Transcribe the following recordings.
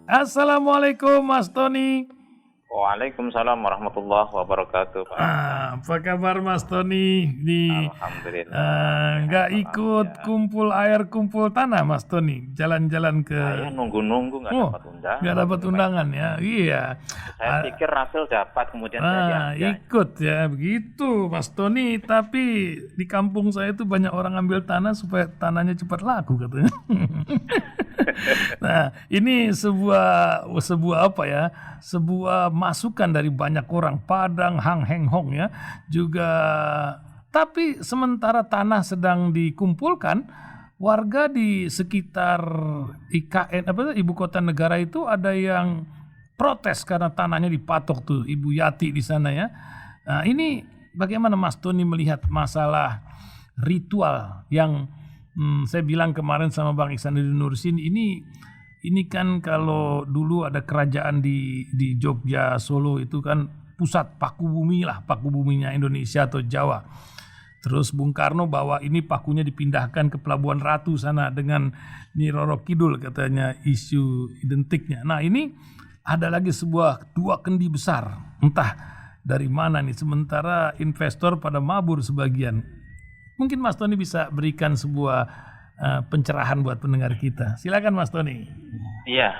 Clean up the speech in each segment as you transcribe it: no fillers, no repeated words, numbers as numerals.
Assalamualaikum Mas Tony. Waalaikumsalam warahmatullahi wabarakatuh, Pak. Apa kabar Mas Tony? Alhamdulillah. Nggak Sehat ikut walafiat. kumpul air, kumpul tanah Mas Tony? Jalan-jalan ke... Saya nunggu-nunggu nggak dapat undangan. Nggak dapat Pak. undangan ya? Iya. Saya pikir Rasul dapat, kemudian saya diajak. Ikut ya, begitu Mas Tony. Tapi di kampung saya itu banyak orang ambil tanah supaya tanahnya cepat laku katanya. Nah, ini sebuah apa ya? Sebuah masukan dari banyak orang, Padang, Hang Heng Hong ya. Juga tapi sementara tanah sedang dikumpulkan, warga di sekitar IKN ibu kota negara itu ada yang protes karena tanahnya dipatok tuh Ibu Yati di sana ya. Nah, ini bagaimana Mas Tony melihat masalah ritual yang saya bilang kemarin sama Bang Ihsanuddin Nursin, ini kan kalau dulu ada kerajaan di Jogja, Solo itu kan pusat paku buminya Indonesia atau Jawa. Terus Bung Karno bawa ini pakunya dipindahkan ke Pelabuhan Ratu sana dengan Nyi Roro Kidul katanya isu identiknya. Nah, ini ada lagi sebuah dua kendi besar, entah dari mana nih, sementara investor pada mabur sebagian. Mungkin Mas Tony bisa berikan sebuah pencerahan buat pendengar kita. Silakan Mas Tony. Iya,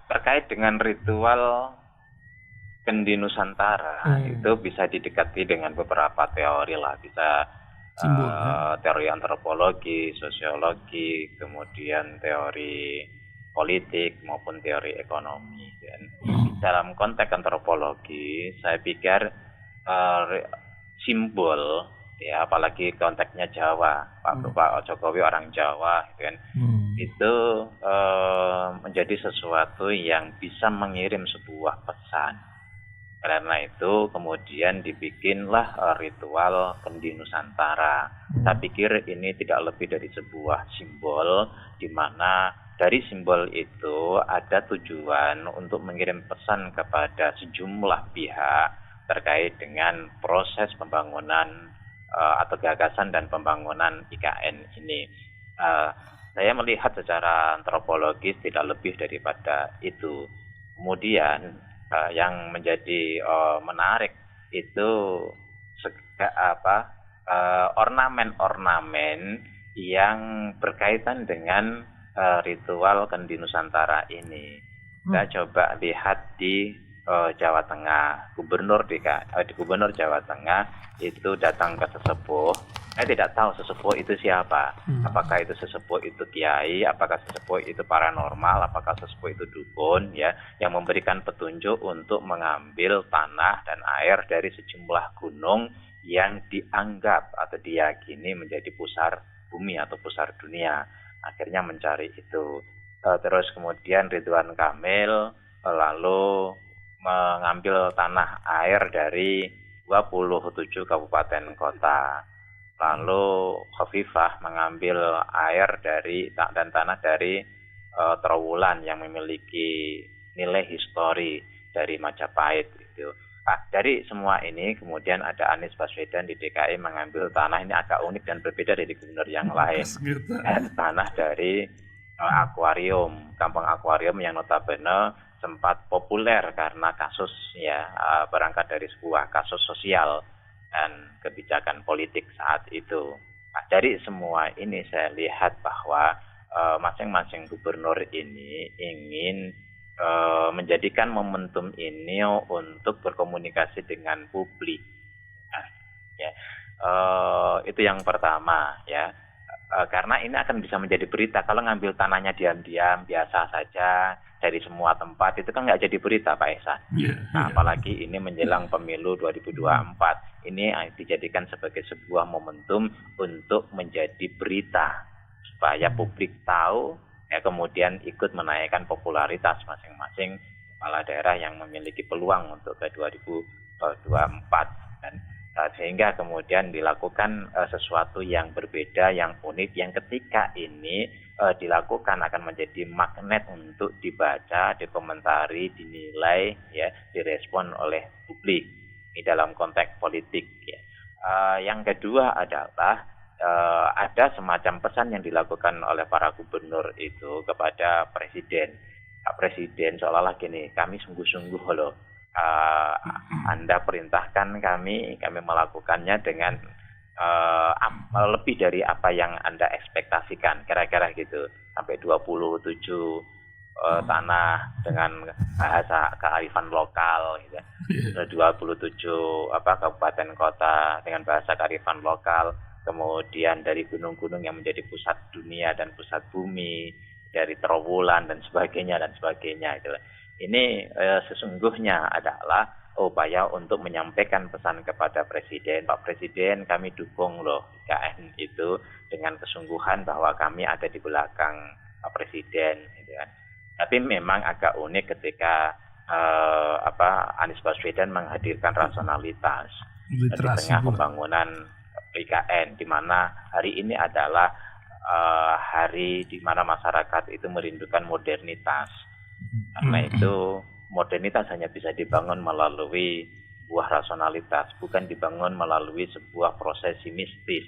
terkait dengan ritual Kendi Nusantara itu bisa didekati dengan beberapa teori lah, bisa Simbol, teori antropologi, sosiologi, kemudian teori politik maupun teori ekonomi. Dan dalam konteks antropologi, saya pikir simbol, ya apalagi konteksnya Jawa, Pak Jokowi orang Jawa, gitu kan, itu menjadi sesuatu yang bisa mengirim sebuah pesan. Karena itu kemudian dibikinlah ritual Kendi Nusantara. Saya pikir ini tidak lebih dari sebuah simbol, di mana dari simbol itu ada tujuan untuk mengirim pesan kepada sejumlah pihak terkait dengan proses pembangunan atau gagasan dan pembangunan IKN ini. Saya melihat secara antropologis tidak lebih daripada itu. Kemudian yang menjadi menarik itu ornamen-ornamen yang berkaitan dengan ritual Kendi Nusantara ini. Kita coba lihat di Jawa Tengah, gubernur Jawa Tengah itu datang ke sesepuh. Saya tidak tahu sesepuh itu siapa. Apakah itu sesepuh itu kiai, apakah sesepuh itu paranormal, apakah sesepuh itu dukun, ya, yang memberikan petunjuk untuk mengambil tanah dan air dari sejumlah gunung yang dianggap atau diyakini menjadi pusar bumi atau pusar dunia. Akhirnya mencari itu. Terus kemudian Ridwan Kamil lalu mengambil tanah air dari 27 kabupaten kota. Lalu Khofifah mengambil air dan tanah dari Trowulan yang memiliki nilai histori dari Majapahit gitu. Dari semua ini kemudian ada Anies Baswedan di DKI mengambil tanah, ini agak unik dan berbeda dari gubernur yang lain. Tanah dari akuarium, kampung akuarium yang notabene sempat populer karena kasus, ya, berangkat dari sebuah kasus sosial dan kebijakan politik saat itu. Dari semua ini saya lihat bahwa masing-masing gubernur ini ingin menjadikan momentum ini untuk berkomunikasi dengan publik. Itu yang pertama, ya. Karena ini akan bisa menjadi berita. Kalau ngambil tanahnya diam-diam biasa saja dari semua tempat, itu kan nggak jadi berita, Pak Ihsan. Apalagi ini menjelang pemilu 2024, ini dijadikan sebagai sebuah momentum untuk menjadi berita supaya publik tahu, ya, kemudian ikut menaikkan popularitas masing-masing kepala daerah yang memiliki peluang untuk ke 2024. Dan sehingga kemudian dilakukan sesuatu yang berbeda, yang unik, yang ketika ini dilakukan akan menjadi magnet untuk dibaca, dikomentari, dinilai, ya, direspon oleh publik. Ini dalam konteks politik, ya. Yang kedua adalah ada semacam pesan yang dilakukan oleh para gubernur itu kepada presiden. Pak Presiden seolah-olah gini, kami sungguh-sungguh loh, uh, Anda perintahkan kami melakukannya dengan lebih dari apa yang Anda ekspektasikan, kira-kira gitu, sampai 27 tanah dengan bahasa kearifan lokal gitu. 27 kabupaten kota dengan bahasa kearifan lokal, kemudian dari gunung-gunung yang menjadi pusat dunia dan pusat bumi, dari terowongan dan sebagainya gitu. Ini sesungguhnya adalah upaya untuk menyampaikan pesan kepada Presiden, Pak Presiden, kami dukung loh IKN itu dengan kesungguhan bahwa kami ada di belakang Pak Presiden gitu kan. Tapi memang agak unik ketika Anies Baswedan menghadirkan rasionalitas di tengah pembangunan IKN, di mana hari ini adalah hari di mana masyarakat itu merindukan modernitas. Karena itu modernitas hanya bisa dibangun melalui sebuah rasionalitas, bukan dibangun melalui sebuah prosesi mistis.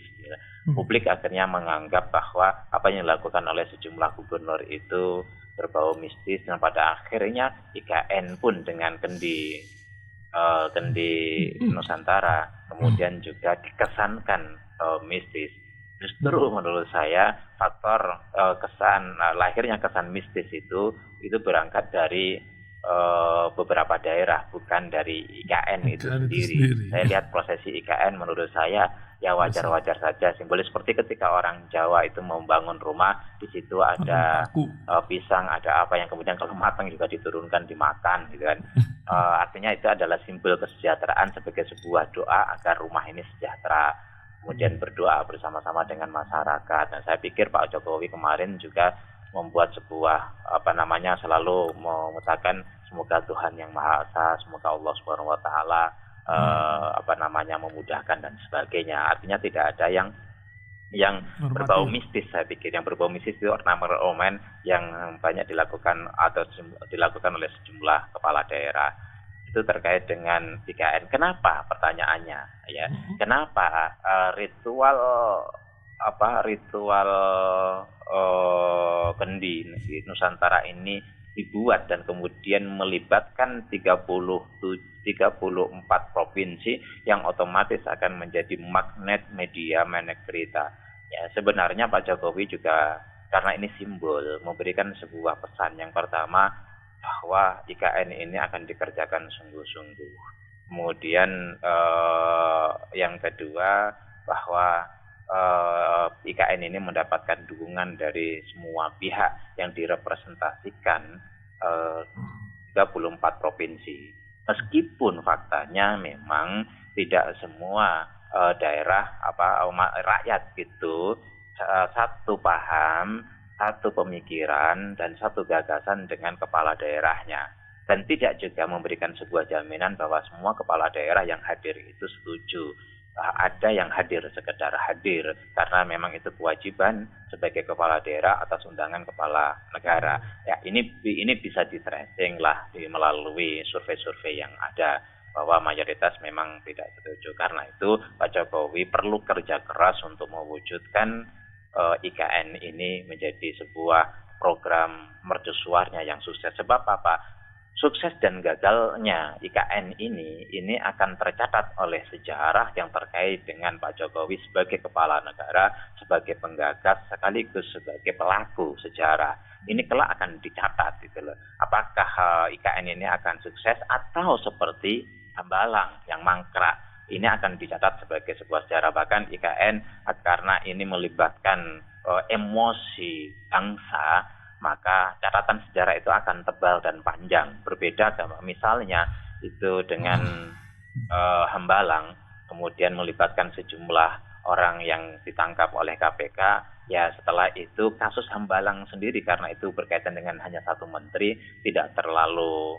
Publik akhirnya menganggap bahwa apa yang dilakukan oleh sejumlah gubernur itu berbau mistis, dan pada akhirnya IKN pun dengan kendi Nusantara kemudian juga dikesankan mistis. Justru menurut saya faktor lahirnya kesan mistis itu berangkat dari beberapa daerah, bukan dari IKN itu sendiri. Saya lihat prosesi IKN menurut saya ya wajar-wajar saja, simbolis seperti ketika orang Jawa itu membangun rumah, di situ ada pisang, ada apa yang kemudian kalau matang juga diturunkan dimakan gitu kan. Artinya itu adalah simbol kesejahteraan sebagai sebuah doa agar rumah ini sejahtera. Kemudian berdoa bersama-sama dengan masyarakat. Dan saya pikir Pak Jokowi kemarin juga membuat sebuah selalu mengatakan semoga Tuhan yang Maha Esa, semoga Allah Subhanahu wa taala memudahkan dan sebagainya. Artinya tidak ada yang berbau mistis. Saya pikir yang berbau mistis itu ornamen yang banyak dilakukan oleh sejumlah kepala daerah. Itu terkait dengan IKN. Kenapa? Pertanyaannya ya. Kenapa ritual kendi Nusantara ini dibuat dan kemudian melibatkan 34 provinsi yang otomatis akan menjadi magnet media berita. Ya, sebenarnya Pak Jokowi juga karena ini simbol memberikan sebuah pesan. Yang pertama, bahwa IKN ini akan dikerjakan sungguh-sungguh. Kemudian yang kedua, bahwa IKN ini mendapatkan dukungan dari semua pihak yang direpresentasikan 34 provinsi. Meskipun faktanya memang tidak semua daerah rakyat itu satu paham, satu pemikiran, dan satu gagasan dengan kepala daerahnya. Dan tidak juga memberikan sebuah jaminan bahwa semua kepala daerah yang hadir itu setuju. Ada yang hadir sekedar hadir, karena memang itu kewajiban sebagai kepala daerah atas undangan kepala negara. Ya, ini bisa di-tracing lah melalui survei-survei yang ada, bahwa mayoritas memang tidak setuju. Karena itu Pak Jokowi perlu kerja keras untuk mewujudkan IKN ini menjadi sebuah program mercusuarnya yang sukses. Sebab apa? Sukses dan gagalnya IKN ini akan tercatat oleh sejarah yang terkait dengan Pak Jokowi sebagai kepala negara, sebagai penggagas sekaligus sebagai pelaku sejarah. Ini kelak akan dicatat gitu loh. Apakah IKN ini akan sukses atau seperti Hambalang yang mangkrak? Ini akan dicatat sebagai sebuah sejarah. Bahkan IKN karena ini melibatkan emosi bangsa, maka catatan sejarah itu akan tebal dan panjang. Berbeda misalnya itu dengan Hambalang, kemudian melibatkan sejumlah orang yang ditangkap oleh KPK. Ya, setelah itu kasus Hambalang sendiri, karena itu berkaitan dengan hanya satu menteri, tidak terlalu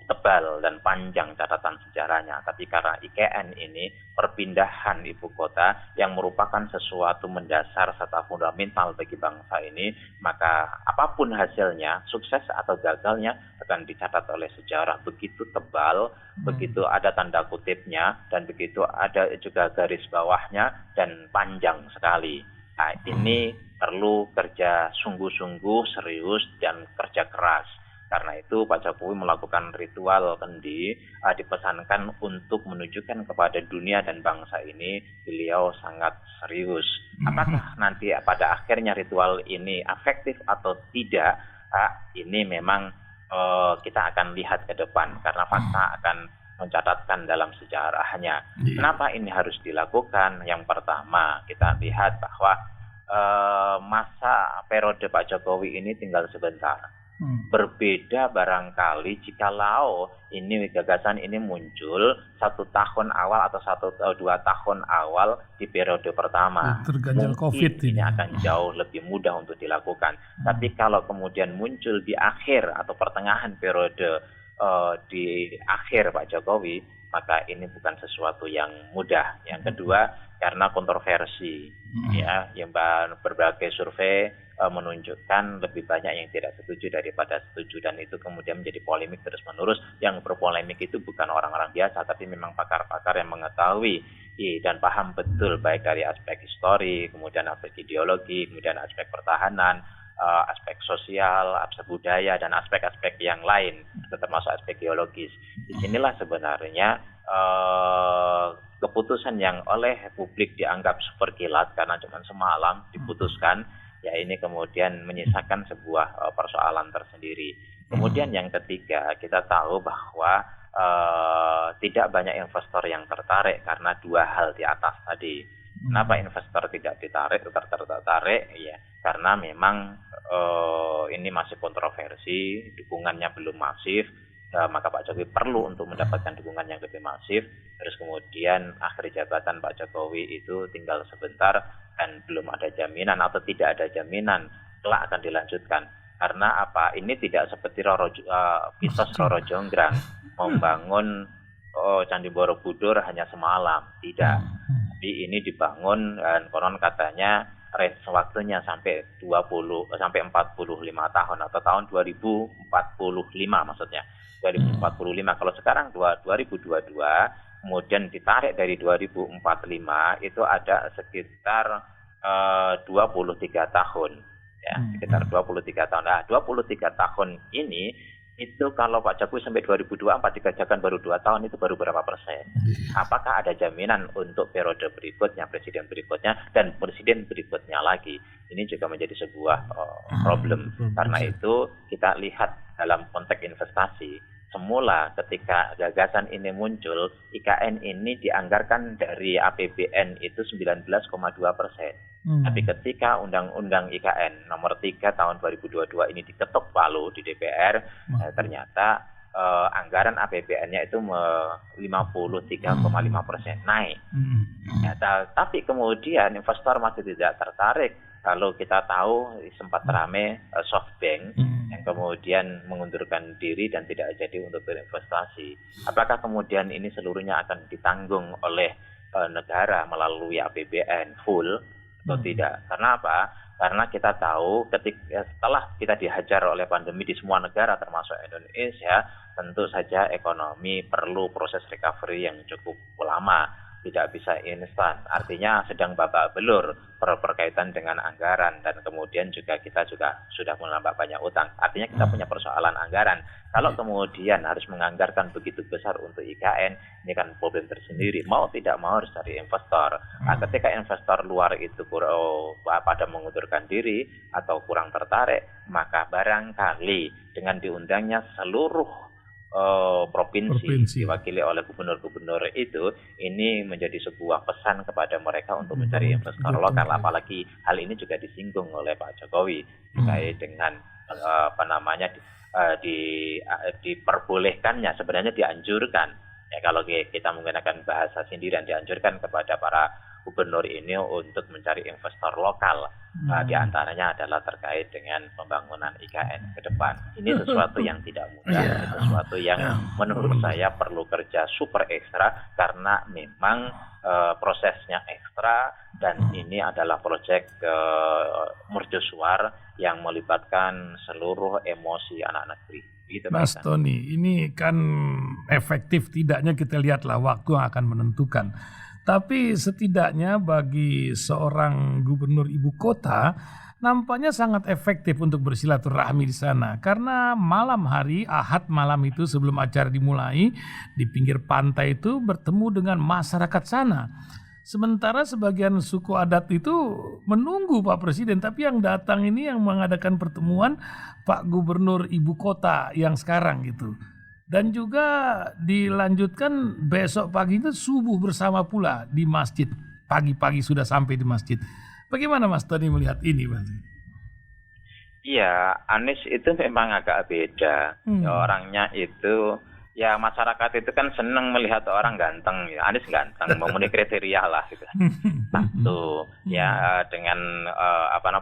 tebal dan panjang catatan sejarahnya. Tapi karena IKN ini perpindahan ibu kota yang merupakan sesuatu mendasar serta fundamental bagi bangsa ini, maka apapun hasilnya, sukses atau gagalnya akan dicatat oleh sejarah begitu tebal, begitu ada tanda kutipnya, dan begitu ada juga garis bawahnya dan panjang sekali. Nah, ini perlu kerja sungguh-sungguh, serius, dan kerja keras. Karena itu Pak Jokowi melakukan ritual kendi, dipesankan untuk menunjukkan kepada dunia dan bangsa ini beliau sangat serius. Apakah nanti pada akhirnya ritual ini efektif atau tidak, ini memang kita akan lihat ke depan, karena fakta akan mencatatkan dalam sejarahnya. Kenapa ini harus dilakukan? Yang pertama, kita lihat bahwa masa periode Pak Jokowi ini tinggal sebentar. Berbeda barangkali jikalau ini gagasan ini muncul 1 tahun awal atau 2 tahun awal di periode pertama. Terganjal COVID ini akan jauh lebih mudah untuk dilakukan. Tapi kalau kemudian muncul di akhir atau pertengahan periode di akhir Pak Jokowi, maka ini bukan sesuatu yang mudah. Yang kedua, karena kontroversi, ya, yang berbagai survei menunjukkan lebih banyak yang tidak setuju daripada setuju, dan itu kemudian menjadi polemik terus-menerus. Yang berpolemik itu bukan orang-orang biasa, tapi memang pakar-pakar yang mengetahui dan paham betul baik dari aspek histori, kemudian aspek ideologi, kemudian aspek pertahanan, aspek sosial, aspek budaya, dan aspek-aspek yang lain, termasuk aspek geologis. Disinilah sebenarnya keputusan yang oleh publik dianggap super kilat karena cuma semalam diputuskan, ya ini kemudian menyisakan sebuah persoalan tersendiri. Kemudian yang ketiga, kita tahu bahwa tidak banyak investor yang tertarik karena 2 hal di atas tadi. Kenapa investor tidak tertarik? Ya, karena memang ini masih kontroversi, dukungannya belum masif. Maka Pak Jokowi perlu untuk mendapatkan dukungan yang lebih masif. Terus kemudian akhir jabatan Pak Jokowi itu tinggal sebentar dan belum ada jaminan atau tidak ada jaminan kelak akan dilanjutkan. Karena apa? Ini tidak seperti Kisos Roro Jonggrang membangun Candi Borobudur hanya semalam, tidak. Tapi ini dibangun dan konon katanya range waktunya sampai 45 tahun atau tahun 2045 maksudnya. 2045. Kalau sekarang 2022, kemudian ditarik dari 2045, itu ada sekitar 23 tahun. Ya, sekitar 23 tahun. Nah, 23 tahun ini itu kalau Pak Jokowi sampai 2024 dikerjakan baru 2 tahun, itu baru berapa persen? Apakah ada jaminan untuk periode berikutnya, presiden berikutnya, dan presiden berikutnya lagi? Ini juga menjadi sebuah problem. Karena itu kita lihat dalam konteks investasi. Semula ketika gagasan ini muncul, IKN ini dianggarkan dari APBN itu 19,2%. Tapi ketika Undang-Undang IKN nomor 3 tahun 2022 ini diketok palu di DPR, ternyata anggaran APBN-nya itu 53,5% naik. Ya, tapi kemudian investor masih tidak tertarik. Kalau kita tahu sempat ramai SoftBank yang kemudian mengundurkan diri dan tidak jadi untuk berinvestasi. Apakah kemudian ini seluruhnya akan ditanggung oleh negara melalui APBN full atau tidak? Karena apa? Karena kita tahu setelah kita dihajar oleh pandemi di semua negara termasuk Indonesia, tentu saja ekonomi perlu proses recovery yang cukup lama. Tidak bisa instan, artinya sedang babak belur berkaitan dengan anggaran, dan kemudian kita juga sudah menambah banyak utang. Artinya kita punya persoalan anggaran. Kalau kemudian harus menganggarkan begitu besar untuk IKN, ini kan problem tersendiri. Mau tidak mau harus cari investor. Nah, ketika investor luar itu pada mengundurkan diri atau kurang tertarik, maka barangkali dengan diundangnya seluruh provinsi diwakili oleh gubernur-gubernur itu, ini menjadi sebuah pesan kepada mereka untuk mencari investor lokal. Apalagi hal ini juga disinggung oleh Pak Jokowi terkait dengan diperbolehkannya, sebenarnya dianjurkan, ya kalau kita menggunakan bahasa sindiran, dianjurkan kepada para gubernur ini untuk mencari investor lokal. Di antaranya adalah terkait dengan pembangunan IKN ke depan. Ini sesuatu yang tidak mudah, sesuatu yang menurut saya perlu kerja super ekstra, karena memang prosesnya ekstra, dan ini adalah proyek mercusuar yang melibatkan seluruh emosi anak negeri. Gitu, Mas Tony, ini kan efektif tidaknya kita lihatlah waktu yang akan menentukan. Tapi setidaknya bagi seorang gubernur ibu kota nampaknya sangat efektif untuk bersilaturahmi di sana. Karena malam hari, Ahad malam itu sebelum acara dimulai, di pinggir pantai itu bertemu dengan masyarakat sana. Sementara sebagian suku adat itu menunggu Pak Presiden, tapi yang datang ini yang mengadakan pertemuan Pak Gubernur Ibu Kota yang sekarang gitu. Dan juga dilanjutkan besok pagi itu subuh bersama pula di masjid. Pagi-pagi sudah sampai di masjid. Bagaimana Mas Tony melihat ini, Mas? Iya, Anies itu memang agak beda. Ya, orangnya itu, ya masyarakat itu kan senang melihat orang ganteng. Ya, Anies ganteng, memenuhi kriteria lah gitu. Satu, ya dengan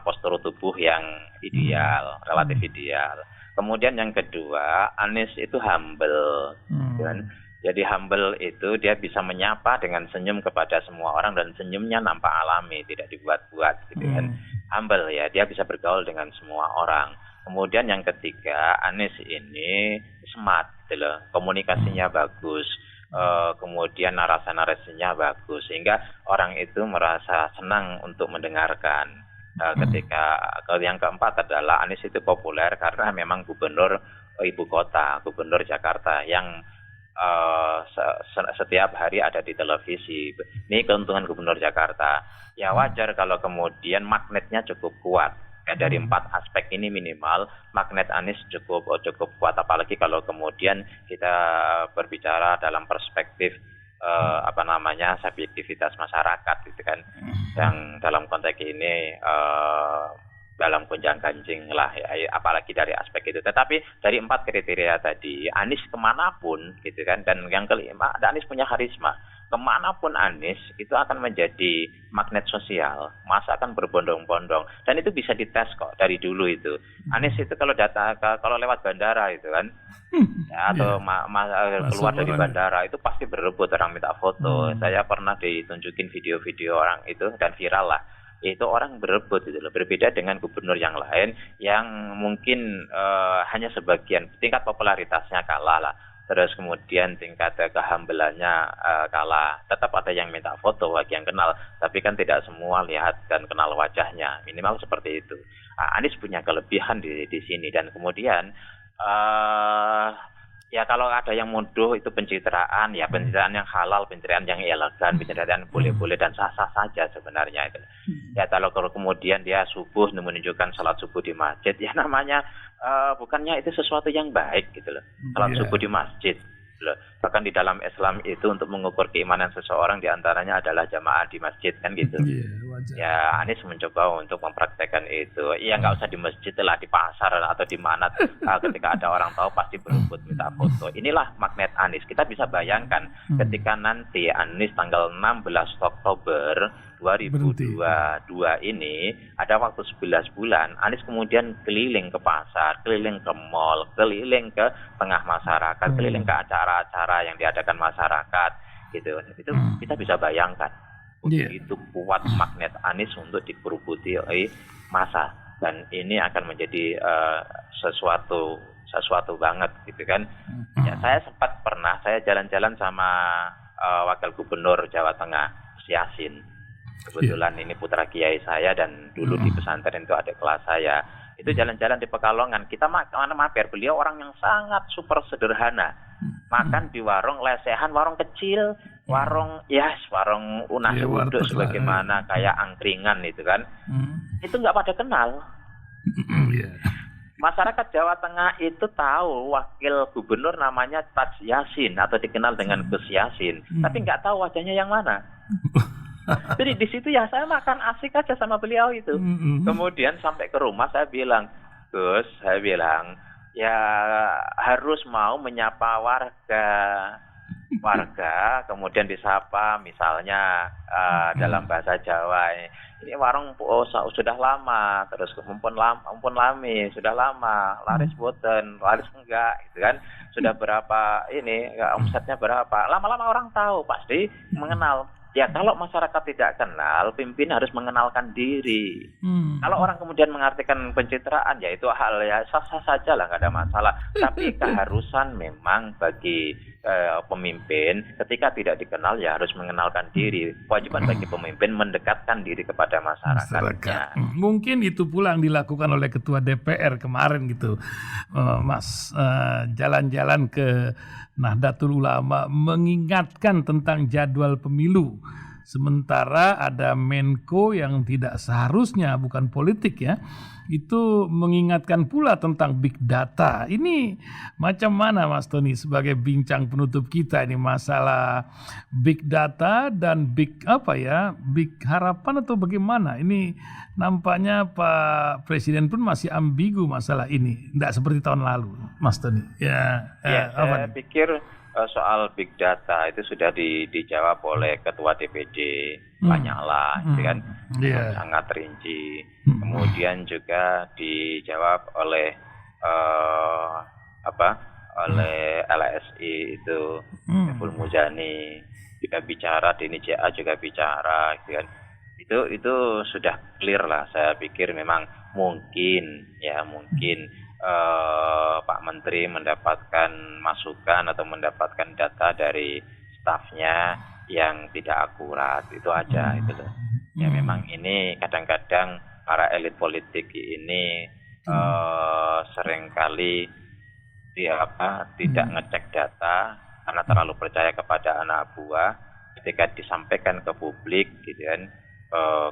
postur tubuh yang ideal, relatif ideal. Kemudian yang kedua, Anies itu humble, kan? Jadi humble itu dia bisa menyapa dengan senyum kepada semua orang dan senyumnya nampak alami, tidak dibuat-buat, gitu kan? Humble ya, dia bisa bergaul dengan semua orang. Kemudian yang ketiga, Anies ini smart, gitu loh. Komunikasinya bagus, kemudian narasi-narasinya bagus, sehingga orang itu merasa senang untuk mendengarkan. Ketika yang keempat adalah Anies itu populer karena memang gubernur ibu kota, gubernur Jakarta yang setiap hari ada di televisi. Ini keuntungan gubernur Jakarta. Ya wajar kalau kemudian magnetnya cukup kuat. Ya, dari 4 aspek ini minimal magnet Anies cukup kuat, apalagi kalau kemudian kita berbicara dalam perspektif subjektivitas masyarakat gitu kan, yang dalam konteks ini dalam gonjang-ganjing lah ya, apalagi dari aspek itu. Tetapi dari 4 kriteria tadi, Anies kemanapun gitu kan, dan yang kelima, Anies punya karisma. Kemanapun Anies itu akan menjadi magnet sosial, masa akan berbondong-bondong, dan itu bisa dites kok dari dulu itu. Anies itu kalau lewat bandara itu kan, ya, atau keluar dari bandara itu pasti berebut orang minta foto. Saya pernah ditunjukin video-video orang itu dan viral lah. Itu orang berebut gitu loh. Berbeda dengan gubernur yang lain yang mungkin hanya sebagian, tingkat popularitasnya kalah lah. Terus kemudian tingkat kehambelannya kalah. Tetap ada yang minta foto bagi yang kenal, tapi kan tidak semua lihat dan kenal wajahnya. Minimal seperti itu. Anies punya kelebihan di sini, dan kemudian ya kalau ada yang munduh itu pencitraan, ya pencitraan yang halal, pencitraan yang elegan, pencitraan yang boleh-boleh dan sah-sah saja sebenarnya itu. Ya kalau kemudian dia subuh menunjukkan salat subuh di masjid, ya namanya bukannya itu sesuatu yang baik gitu loh. Salat subuh di masjid. Bahkan di dalam Islam itu untuk mengukur keimanan seseorang diantaranya adalah jamaah di masjid kan gitu. Ya Anies mencoba untuk mempraktekkan itu. Ya nggak usah di masjid lah, di pasar atau di mana. Ketika ada orang tahu pasti berebut minta foto. Inilah magnet Anies. Kita bisa bayangkan ketika nanti Anies tanggal 16 Oktober 2022 ini ada waktu 11 bulan, Anies kemudian keliling ke pasar, keliling ke mall, keliling ke tengah masyarakat, keliling ke acara-acara yang diadakan masyarakat gitu. Itu kita bisa bayangkan begitu kuat magnet Anies untuk dikerubuti oleh massa, dan ini akan menjadi sesuatu banget gitu kan. Ya saya sempat pernah jalan-jalan sama wakil gubernur Jawa Tengah, Yasin. Kebetulan ini putra kiai saya dan dulu di pesantren itu ada kelas saya. Itu jalan-jalan di Pekalongan. Kita mampir, beliau orang yang sangat super sederhana. Makan di warung lesehan, warung kecil, warung nasi uduk sebagaimana kayak angkringan itu kan. Itu nggak pada kenal. Masyarakat Jawa Tengah itu tahu wakil gubernur namanya Taj Yasin atau dikenal dengan Gus Yasin, tapi nggak tahu wajahnya yang mana. Jadi di situ ya saya makan asik aja sama beliau itu. Kemudian sampai ke rumah saya bilang, Gus, ya harus mau menyapa warga, kemudian disapa misalnya dalam bahasa Jawa. Ini warung sudah lama, terus mumpun lami, sudah lama, laris boten, laris enggak, gitu kan. Sudah berapa ini, omsetnya berapa. Lama-lama orang tahu, pasti mengenal. Ya kalau masyarakat tidak kenal, pimpinan harus mengenalkan diri. Kalau orang kemudian mengartikan pencitraan, ya itu hal ya sah-sah saja lah, nggak ada masalah. Tapi keharusan memang bagi pemimpin ketika tidak dikenal ya harus mengenalkan diri. Kewajiban bagi pemimpin mendekatkan diri kepada masyarakatnya. Mungkin itu pula yang dilakukan oleh Ketua DPR kemarin gitu, Mas, jalan-jalan ke Nahdlatul Ulama mengingatkan tentang jadwal pemilu. Sementara ada Menko yang tidak seharusnya, bukan politik ya, itu mengingatkan pula tentang big data. Ini macam mana Mas Tony sebagai bincang penutup kita ini masalah big data dan big harapan atau bagaimana? Ini nampaknya Pak Presiden pun masih ambigu masalah ini, tidak seperti tahun lalu, Mas Tony. Saya pikir soal big data itu sudah dijawab oleh Ketua DPD Lanyala, kan sangat rinci. Kemudian juga dijawab oleh oleh LSI itu Saiful Muzani juga bicara, Deni JA juga bicara, kan. Itu sudah clear lah. Saya pikir memang mungkin Pak Menteri mendapatkan masukan atau mendapatkan data dari stafnya yang tidak akurat, itu aja itu loh. Ya memang ini kadang-kadang para elit politik ini seringkali tidak ngecek data karena terlalu percaya kepada anak buah. Ketika disampaikan ke publik gitu kan,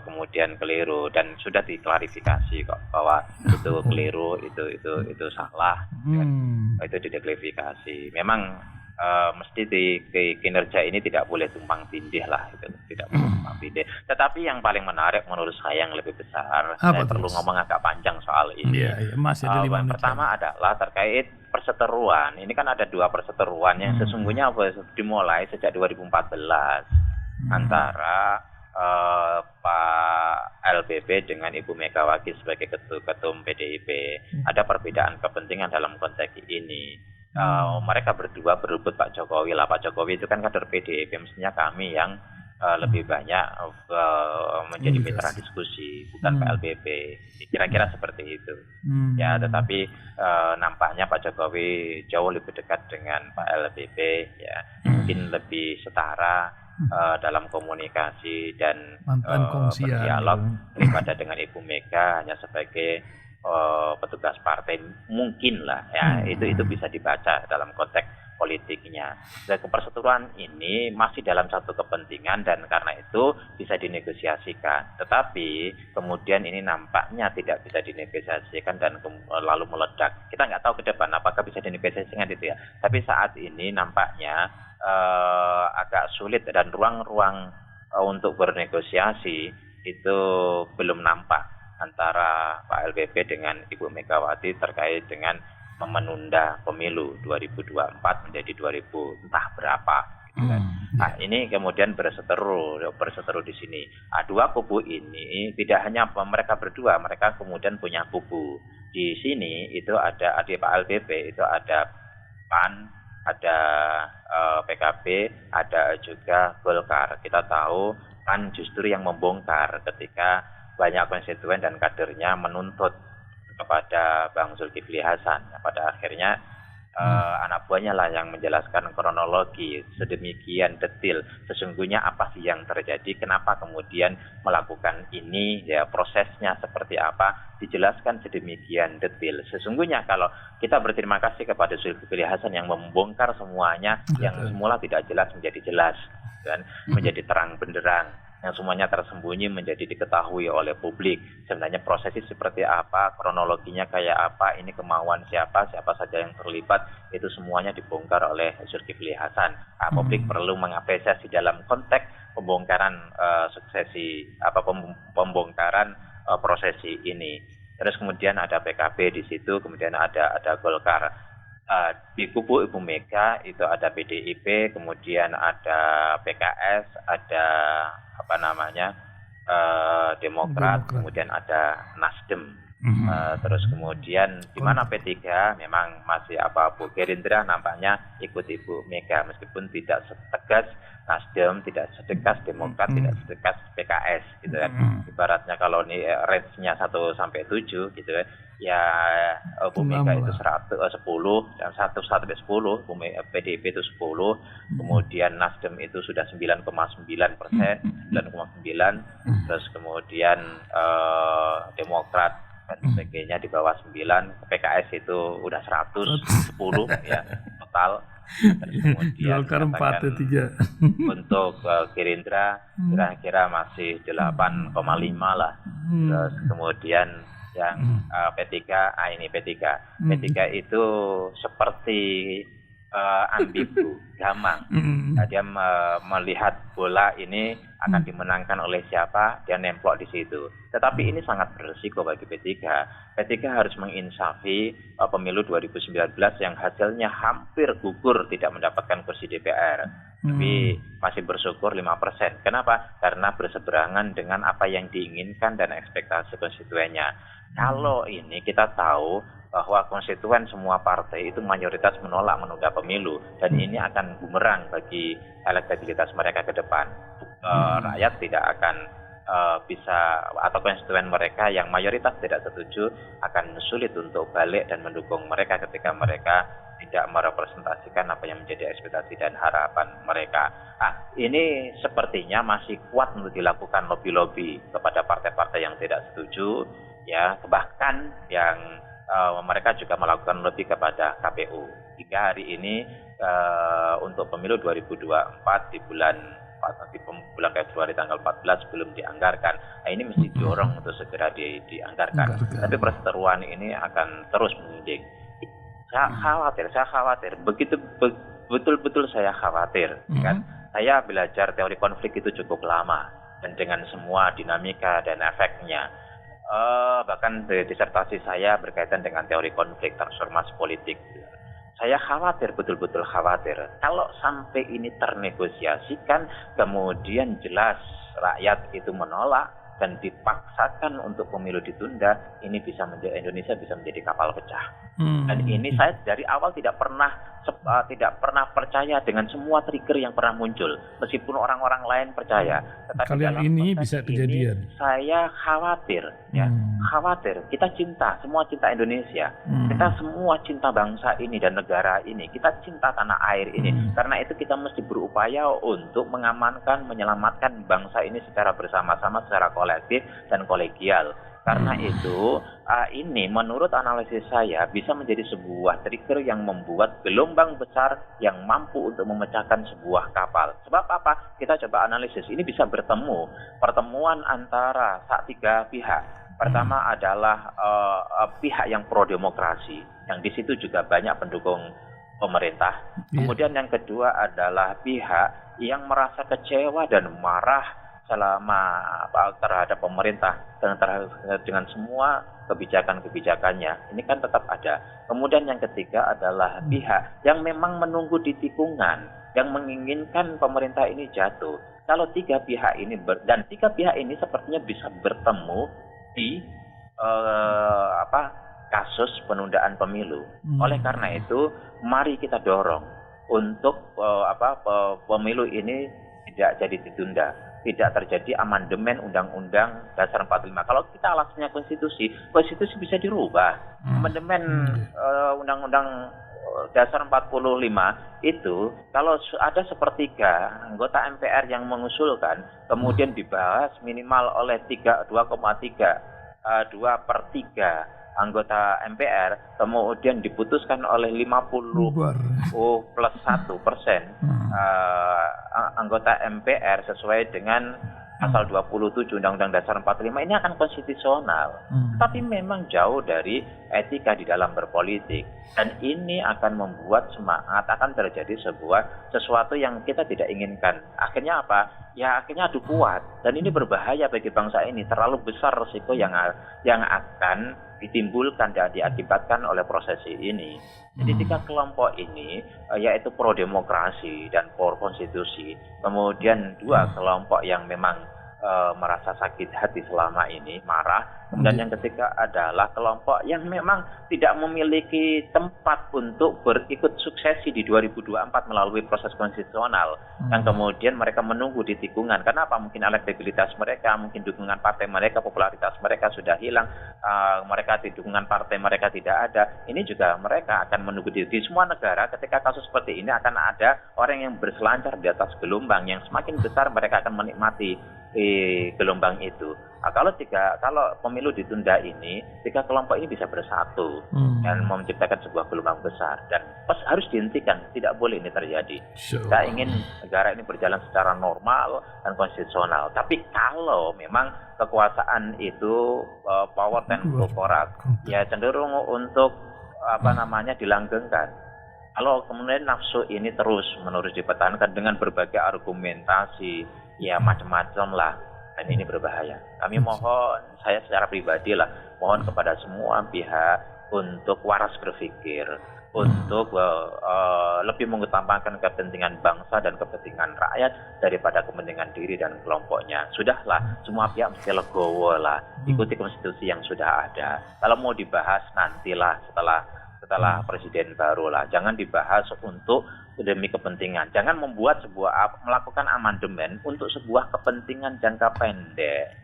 kemudian keliru, dan sudah diklarifikasi kok bahwa itu keliru, itu salah, kan? Itu diklarifikasi. Memang mesti di kinerja ini tidak boleh tumpang tindih lah, itu tidak boleh tumpang tindih. Tetapi yang paling menarik menurut saya yang lebih besar, saya perlu ngomong agak panjang soal ini. Yang pertama adalah terkait perseteruan. Ini kan ada 2 perseteruan yang sesungguhnya dimulai sejak 2014 antara Pak LBP dengan Ibu Megawati sebagai ketum PDIP. Ada perbedaan kepentingan dalam konteks ini. Mereka berdua berebut Pak Jokowi lah. Pak Jokowi itu kan kader PDIP, mestinya kami yang lebih banyak menjadi mitra diskusi, bukan Pak LBP. Kira-kira seperti itu. Ya, tetapi nampaknya Pak Jokowi jauh lebih dekat dengan Pak LBP, ya, mungkin lebih setara dalam komunikasi dan berdialog daripada dengan Ibu Mega hanya sebagai petugas partai, mungkin lah ya. Itu bisa dibaca dalam konteks politiknya. Dan perseteruan ini masih dalam satu kepentingan dan karena itu bisa dinegosiasikan. Tetapi kemudian ini nampaknya tidak bisa dinegosiasikan dan lalu meledak. Kita nggak tahu ke depan apakah bisa dinegosiasikan itu ya. Tapi saat ini nampaknya agak sulit dan ruang-ruang untuk bernegosiasi itu belum nampak antara Pak LBP dengan Ibu Megawati terkait dengan menunda pemilu 2024 menjadi 2000 entah berapa. Gitu kan. Nah, ini kemudian berseteru di sini. Dua kubu ini tidak hanya mereka berdua, mereka kemudian punya kubu. Di sini itu ada adik Pak LBP, itu ada PAN, ada PKB, ada juga Golkar. Kita tahu PAN justru yang membongkar ketika banyak konstituen dan kadernya menuntut kepada Bang Zulkifli Hasan. Pada akhirnya anak buahnya lah yang menjelaskan kronologi sedemikian detail sesungguhnya apa sih yang terjadi, kenapa kemudian melakukan ini, ya prosesnya seperti apa, dijelaskan sedemikian detail. Sesungguhnya kalau kita berterima kasih kepada Zulkifli Hasan yang membongkar semuanya, yang semula tidak jelas menjadi jelas dan menjadi terang benderang, yang semuanya tersembunyi menjadi diketahui oleh publik. Sebenarnya prosesnya seperti apa, kronologinya kayak apa, ini kemauan siapa saja yang terlibat, itu semuanya dibongkar oleh Zulkifli Hasan. Publik perlu mengapresiasi dalam konteks pembongkaran pembongkaran prosesi ini. Terus kemudian ada PKB di situ, kemudian ada Golkar. Di kubu Ibu Mega itu ada PDIP, kemudian ada PKS, ada Demokrat, kemudian ada Nasdem. Terus kemudian di mana P3 memang masih Bu Gerindra nampaknya ikut Ibu Mega meskipun tidak setegas Nasdem, tidak setegas Demokrat, tidak setegas PKS gitu kan. Ibaratnya kalau ini range-nya 1 sampai 7 gitu kan. Ya Bu Mega itu 10 dan 1 sampai 10, PDIP itu 10, kemudian Nasdem itu sudah 9,9%, 9,9, terus kemudian Demokrat dan sebagainya di bawah 9, PKS itu udah 110 ya total. Terus kemudian untuk Gerindra kira-kira masih 8,5 lah. Terus kemudian yang P3 itu seperti ambigu, gamang. Dia melihat bola ini akan dimenangkan oleh siapa, dia nemplok di situ. Tetapi ini sangat berisiko bagi P3. P3 harus menginsafi pemilu 2019 yang hasilnya hampir gugur tidak mendapatkan kursi DPR. Tapi masih bersyukur 5%. Kenapa? Karena berseberangan dengan apa yang diinginkan dan ekspektasi konstituennya. Kalau ini kita tahu bahwa konstituen semua partai itu mayoritas menolak menunda pemilu dan ini akan bumerang bagi elektabilitas mereka ke depan. Rakyat tidak akan bisa atau konstituen mereka yang mayoritas tidak setuju akan sulit untuk balik dan mendukung mereka ketika mereka tidak merepresentasikan apa yang menjadi ekspektasi dan harapan mereka. Ini sepertinya masih kuat untuk dilakukan lobby-lobby kepada partai-partai yang tidak setuju, ya, bahkan yang mereka juga melakukan lobby kepada KPU. Hingga hari ini untuk pemilu 2024 di bulan Februari tanggal 14 belum dianggarkan. Ini mesti dorong untuk segera dianggarkan. Tapi perseteruan ini akan terus menjadi. Saya khawatir. Betul-betul saya khawatir. Kan? Saya belajar teori konflik itu cukup lama dan dengan semua dinamika dan efeknya. Bahkan disertasi saya berkaitan dengan teori konflik transformasi politik. Saya khawatir, betul-betul khawatir. Kalau sampai ini ternegosiasikan, kemudian jelas rakyat itu menolak dan dipaksakan untuk pemilu ditunda, ini Indonesia bisa menjadi kapal pecah. Dan ini saya dari awal tidak pernah percaya dengan semua trigger yang pernah muncul, meskipun orang-orang lain percaya. Tetapi kalian ini bisa kejadian. Saya khawatir, khawatir. Kita semua cinta Indonesia, kita semua cinta bangsa ini dan negara ini, kita cinta tanah air ini. Karena itu kita mesti berupaya untuk mengamankan, menyelamatkan bangsa ini secara bersama-sama, secara kolektif dan kolegial. Karena itu ini menurut analisis saya bisa menjadi sebuah trigger yang membuat gelombang besar yang mampu untuk memecahkan sebuah kapal. Sebab apa? Kita coba analisis. Ini bisa pertemuan antara tiga pihak. Pertama adalah pihak yang pro demokrasi, yang di situ juga banyak pendukung pemerintah. Kemudian yang kedua adalah pihak yang merasa kecewa dan marah terhadap pemerintah dengan semua kebijakannya. Ini kan tetap ada. Kemudian yang ketiga adalah pihak yang memang menunggu di tikungan, yang menginginkan pemerintah ini jatuh. Kalau tiga pihak ini sepertinya bisa bertemu di kasus penundaan pemilu. Oleh karena itu, mari kita dorong untuk pemilu ini tidak jadi ditunda. Tidak terjadi amandemen Undang-Undang Dasar 45. Kalau kita alasnya konstitusi bisa dirubah. Amandemen Undang-Undang Dasar 45 itu kalau ada sepertiga anggota MPR yang mengusulkan, kemudian dibahas minimal oleh 2,3 anggota MPR, kemudian diputuskan oleh 50 plus 1% anggota MPR sesuai dengan pasal 27 Undang-Undang Dasar 45, ini akan konstitusional. Tapi memang jauh dari etika di dalam berpolitik. Dan ini akan membuat akan terjadi sesuatu yang kita tidak inginkan. Akhirnya apa? Ya akhirnya adu kuat. Dan ini berbahaya bagi bangsa ini. Terlalu besar risiko yang akan ditimbulkan dan diakibatkan oleh prosesi ini. Jadi tiga kelompok ini yaitu pro demokrasi dan pro konstitusi, kemudian dua kelompok yang memang merasa sakit hati selama ini, marah. Kemudian yang ketiga adalah kelompok yang memang tidak memiliki tempat untuk berikut suksesi di 2024 melalui proses konstitusional. Yang kemudian mereka menunggu di tikungan. Kenapa? Mungkin elektabilitas mereka, mungkin dukungan partai mereka, popularitas mereka sudah hilang. Mereka di dukungan partai mereka tidak ada. Ini juga mereka akan menunggu di semua negara. Ketika kasus seperti ini akan ada orang yang berselancar di atas gelombang yang semakin besar, mereka akan menikmati gelombang itu. Nah, kalau pemilu ditunda ini, 3 kelompok ini bisa bersatu dan menciptakan sebuah gelombang besar, dan harus dihentikan, tidak boleh ini terjadi. Kita ingin negara ini berjalan secara normal dan konstitusional. Tapi kalau memang kekuasaan itu power dan korporat, ya cenderung untuk dilanggengkan. Kalau kemudian nafsu ini terus menerus dipertahankan dengan berbagai argumentasi, ya macam-macam lah, dan ini berbahaya. Kami mohon, saya secara pribadi lah, mohon kepada semua pihak untuk waras berpikir, untuk lebih mengutamakan kepentingan bangsa dan kepentingan rakyat daripada kepentingan diri dan kelompoknya. Sudahlah, semua pihak mesti legowo lah, ikuti konstitusi yang sudah ada. Kalau mau dibahas nantilah setelah presiden baru lah. Jangan dibahas untuk demi kepentingan. Jangan melakukan amandemen untuk sebuah kepentingan jangka pendek,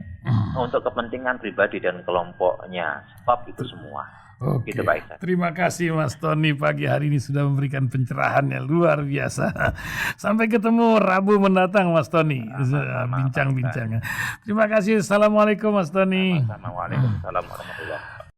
untuk kepentingan pribadi dan kelompoknya. Sebab itu semua. Oke. Gitu, Pak Iksan. Terima kasih Mas Tony, pagi hari ini sudah memberikan pencerahannya luar biasa. Sampai ketemu Rabu mendatang Mas Tony, bincang-bincangnya. Terima kasih. Assalamualaikum Mas Tony. Assalamualaikum warahmatullahi wabarakatuh.